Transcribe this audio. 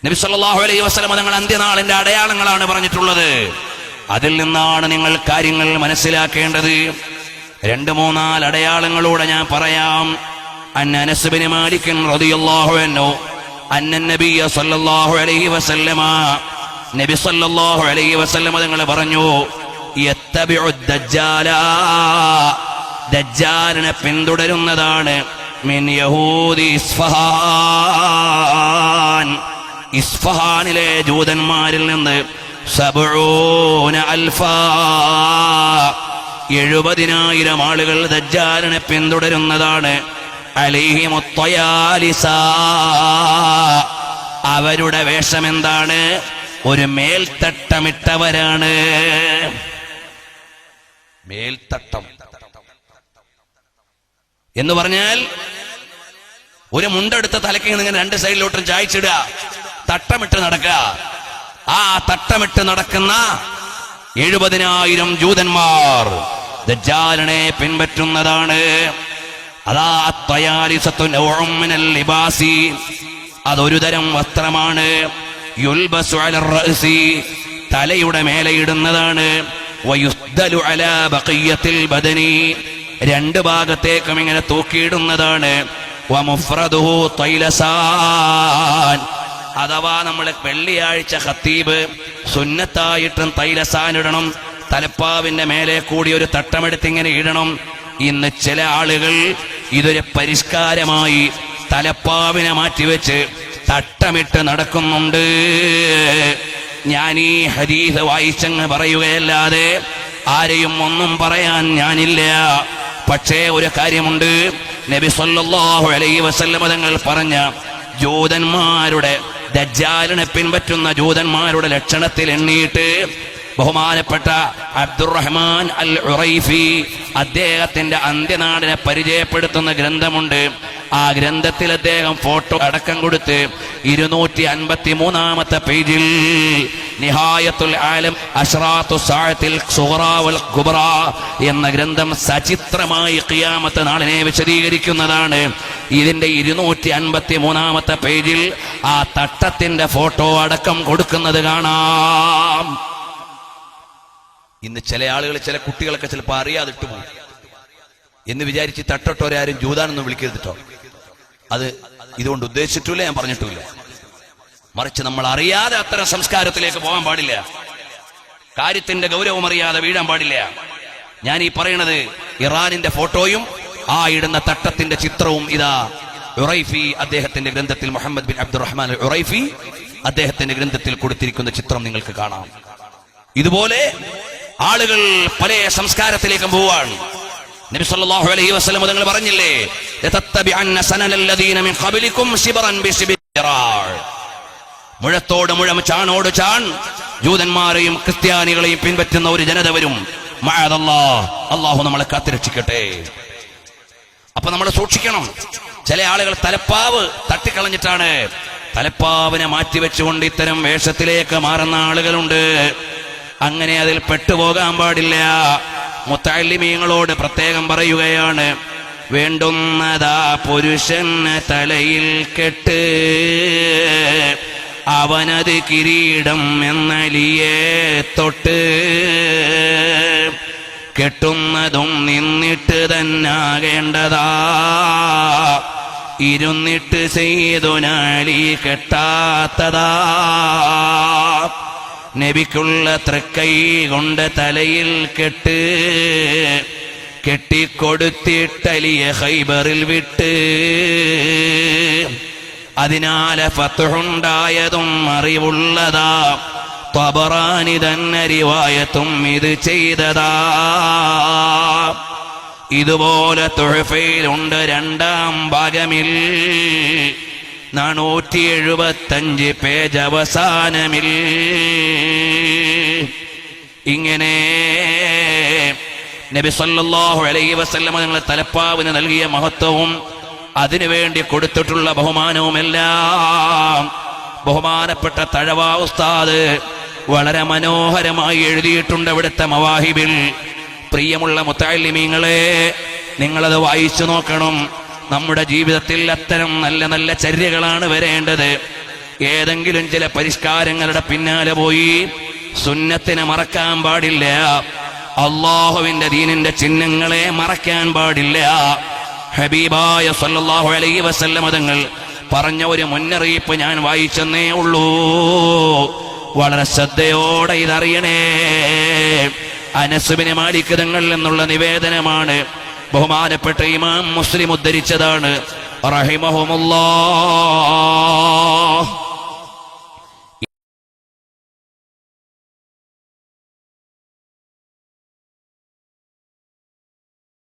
നബി സല്ലല്ലാഹു അലൈഹി വസല്ലം തങ്ങൾ അന്ത്യനാളിന്റെ അടയാളങ്ങളാണ് പറഞ്ഞിട്ടുള്ളത്. അതിൽ നിന്നാണ് നിങ്ങൾ കാര്യങ്ങൾ മനസ്സിലാക്കേണ്ടത്. 2-3 അടയാളങ്ങളൂടെ ഞാൻ പറയാം. അനസ് ബിൻ മാലിക് റളിയല്ലാഹു അൻഹു അന്ന നബിയ സല്ലല്ലാഹു അലൈഹി വസല്ലമ നബി സല്ലല്ലാഹു അലൈഹി വസല്ലം തങ്ങൾ പറഞ്ഞു, യത്തബിഉ ദജ്ജാല, ദജ്ജാലിനെ പിന്തുടരുന്നതാണ് മിൻ യഹൂദി ഇസ്ഫഹാൻ, ഇസ്ഫഹാനിലെ ജൂതന്മാരിൽ നിന്ന് 70,000 ആളുകൾ ദജ്ജാലിനെ പിന്തുടരുന്നതാണ്. അലൈഹിമുത്തയാലിസ, അവരുടെ വേഷം എന്താണ്? ഒരു മേൽത്തട്ടമിട്ടവരാണ്. മേൽത്തട്ടം എന്ന് പറഞ്ഞാൽ ഒരു മുണ്ടെടുത്ത തലയ്ക്ക് ഇങ്ങനെ 2 സൈഡിലോട്ടും ചായച്ചിടുക, തട്ടമിട്ട് നടക്കുക. ആ തട്ടമിട്ട് നടക്കുന്ന 70,000 ജൂതന്മാർ ദജ്ജാലിനെ പിൻപറ്റുന്നതാണ്. അതാ അത്വയാലിസത്തു നൗഉം മിനൽ ലിബാസി, അതൊരു തരം വസ്ത്രമാണ്. യുൽബസു അലർ റഅസി, തലയുടെ മേലെ ഇടുന്നതാണ്. വയുസ്ദലു അലാ ബഖിയത്തിൽ ബദനി, 2 ഭാഗത്തേക്കും ഇങ്ങനെ തൂക്കിയിടുന്നതാണ്. വമുഫ്രദുഹു തൈലസാൻ, അഥവാ നമ്മൾ വെള്ളിയാഴ്ച ഖത്തീബ് സുന്നത്തായിട്ടും തൈലസാൻ ഇടണം. തലപ്പാവിന്റെ മേലെ കൂടി ഒരു തട്ടമെടുത്ത് ഇങ്ങനെ ഇടണം. ഇന്ന് ചില ആളുകൾ ഇതൊരു പരിഷ്കാരമായി തലപ്പാവിനെ മാറ്റിവെച്ച് തട്ടമിട്ട് നടക്കുന്നുണ്ട്. ഞാൻ ഈ ഹദീസ് വായിച്ചങ്ങ് പറയുകയല്ലാതെ ആരെയും ഒന്നും പറയാൻ ഞാനില്ല. പക്ഷേ ഒരു കാര്യമുണ്ട്, നബി സല്ലല്ലാഹു അലൈഹി വസല്ലം തങ്ങൾ പറഞ്ഞ ജൂതന്മാരുടെ, ദജ്ജാലിനെ പിൻപറ്റുന്ന ജൂതന്മാരുടെ ലക്ഷണത്തിൽ എണ്ണിയിട്ട് ബഹുമാനപ്പെട്ട അബ്ദുറഹ്മാൻ അൽ ഉറൈഫി അദ്ദേഹത്തിന്റെ അന്ത്യനാടിനെ പരിചയപ്പെടുത്തുന്ന ഗ്രന്ഥമുണ്ട്. ആ ഗ്രന്ഥത്തിൽ അദ്ദേഹം ഫോട്ടോ അടക്കം കൊടുത്ത് 253-ാമത്തെ പേജിൽ നിഹായത്തുൽ ആലം അശ്റാത്തു സാഅത്തിൽ സുഗ്റാ വൽ കുബ്രാ എന്ന ഗ്രന്ഥം സചിത്രമായി ഖിയാമത്ത് നാളിനെ വിശദീകരിക്കുന്നതാണ്. ഇതിന്റെ 253-ാമത്തെ പേജിൽ ആ തട്ടത്തിന്റെ ഫോട്ടോ അടക്കം കൊടുക്കുന്നത് കാണാം. ഇന്ന് ചില ആളുകൾ, ചില കുട്ടികളൊക്കെ ചിലപ്പോൾ അറിയാതിട്ട് പോകും എന്ന് വിചാരിച്ച് തട്ടട്ടോരാരും ജൂതാനൊന്നും വിളിക്കരുതിട്ടോ. അത് ഇതുകൊണ്ട് ഉദ്ദേശിച്ചിട്ടില്ല, ഞാൻ പറഞ്ഞിട്ടില്ല. മറിച്ച് നമ്മൾ അറിയാതെ അത്തരം സംസ്കാരത്തിലേക്ക് പോകാൻ പാടില്ല. കാര്യത്തിന്റെ ഗൗരവം അറിയാതെ വീഴാൻ പാടില്ല. ഞാൻ ഈ പറയുന്നത് ഇറാനിന്റെ ഫോട്ടോയും ആ ഇടുന്ന തട്ടത്തിന്റെ ചിത്രവും ഇതാ ഉറൈഫി അദ്ദേഹത്തിന്റെ ഗ്രന്ഥത്തിൽ, മുഹമ്മദ് ബിൻ അബ്ദുറഹ്മാൻ ഉറൈഫി അദ്ദേഹത്തിന്റെ ഗ്രന്ഥത്തിൽ കൊടുത്തിരിക്കുന്ന ചിത്രം നിങ്ങൾക്ക് കാണാം. ഇതുപോലെ ആളുകൾ പല സംസ്കാരത്തിലേക്കും പോവാണ്. നബി സല്ലല്ലാഹു അലൈഹി വസല്ലം തങ്ങൾ പറഞ്ഞില്ലേ, യതത്തബിഅന്ന സനലല്ലദീന മിൻ ഖബലികും ശിബ്റൻ ബിശിബ്റാ, മുഴത്തോട് മുഴം, ചാണോട് ചാൺ ജൂതന്മാരെയും ക്രിസ്ത്യാനികളെയും പിൻപറ്റുന്ന ഒരു ജനത വരും. മഅദല്ലാഹ്, അല്ലാഹു നമ്മളെ കാത്തുരക്ഷിക്കട്ടെ. അപ്പൊ നമ്മൾ സൂക്ഷിക്കണം. ചില ആളുകൾ തലപ്പാവ് തട്ടിക്കളഞ്ഞിട്ടാണ്, തലപ്പാവിനെ മാറ്റിവെച്ചുകൊണ്ട് ഇത്തരം വേഷത്തിലേക്ക് മാറുന്ന ആളുകളുണ്ട്. അങ്ങനെ അതിൽ പെട്ടുപോകാൻ പാടില്ല. മുത്തഅല്ലിമീങ്ങളോട് പ്രത്യേകം പറയുകയാണ്, വേണ്ടുന്നതാ പുരുഷന് തലയിൽ കെട്ട്, അവനത് കിരീടം എന്നലിയെ തൊട്ട്, കെട്ടുന്നതും നിന്നിട്ട് തന്നാകേണ്ടതാ, ഇരുന്നിട്ട് സയ്യിദുനാലി കെട്ടാത്തതാ, നബിക്കുള്ള തൃക്കൈ കൊണ്ട് തലയിൽ കെട്ട്, കെട്ടിക്കൊടുത്തിട്ടലിയ ഖൈബറിൽ വിട്ട്, അതിനാൽ ഫത്ഹുണ്ടായതും അറിവുള്ളതാ, ത്വബറാനി തന്നെ റിവായത്തും ഇത് ചെയ്തതാ. ഇതുപോലെ തുഹഫയിലുണ്ട് 2-ാം ഭാഗമിൽ 475 പേജ് അവസാനമിൽ. ഇങ്ങനെ നബി സല്ലല്ലാഹു അലൈഹി വസല്ലം തങ്ങൾ തലപ്പാവിന് നൽകിയ മഹത്വവും അതിനുവേണ്ടി കൊടുത്തിട്ടുള്ള ബഹുമാനവുമെല്ലാം ബഹുമാനപ്പെട്ട തഴവ ഉസ്താദ് വളരെ മനോഹരമായി എഴുതിയിട്ടുണ്ട് അവിടുത്തെ മവാഹിബിൽ. പ്രിയമുള്ള മുത്തഅല്ലിമീങ്ങളെ, നിങ്ങളത് വായിച്ചു നോക്കണം. നമ്മുടെ ജീവിതത്തിൽ അത്തരം നല്ല നല്ല ചര്യകളാണ് വരേണ്ടത്. ഏതെങ്കിലും ചില പരിഷ്കാരങ്ങളുടെ പിന്നാലെ പോയി സുന്നത്തിനെ മറക്കാൻ പാടില്ല. അള്ളാഹുവിന്റെ ദീനിന്റെ ചിഹ്നങ്ങളെ മറക്കാൻ പാടില്ല. ഹബീബായ സല്ലല്ലാഹു അലൈഹി വസല്ലം തങ്ങൾ പറഞ്ഞ ഒരു മുന്നറിയിപ്പ് ഞാൻ വായിച്ചെന്നേ ഉള്ളൂ. വളരെ ശ്രദ്ധയോടെ ഇതറിയണേ. അനസ് ബിൻ മാലിക് തങ്ങൾ എന്നുള്ള നിവേദനമാണ്. ബഹുമാനപ്പെട്ട ഇമാം മുസ്ലിം ഉദ്ധരിച്ചതാണ്. റഹിമഹുമുല്ലാഹ്.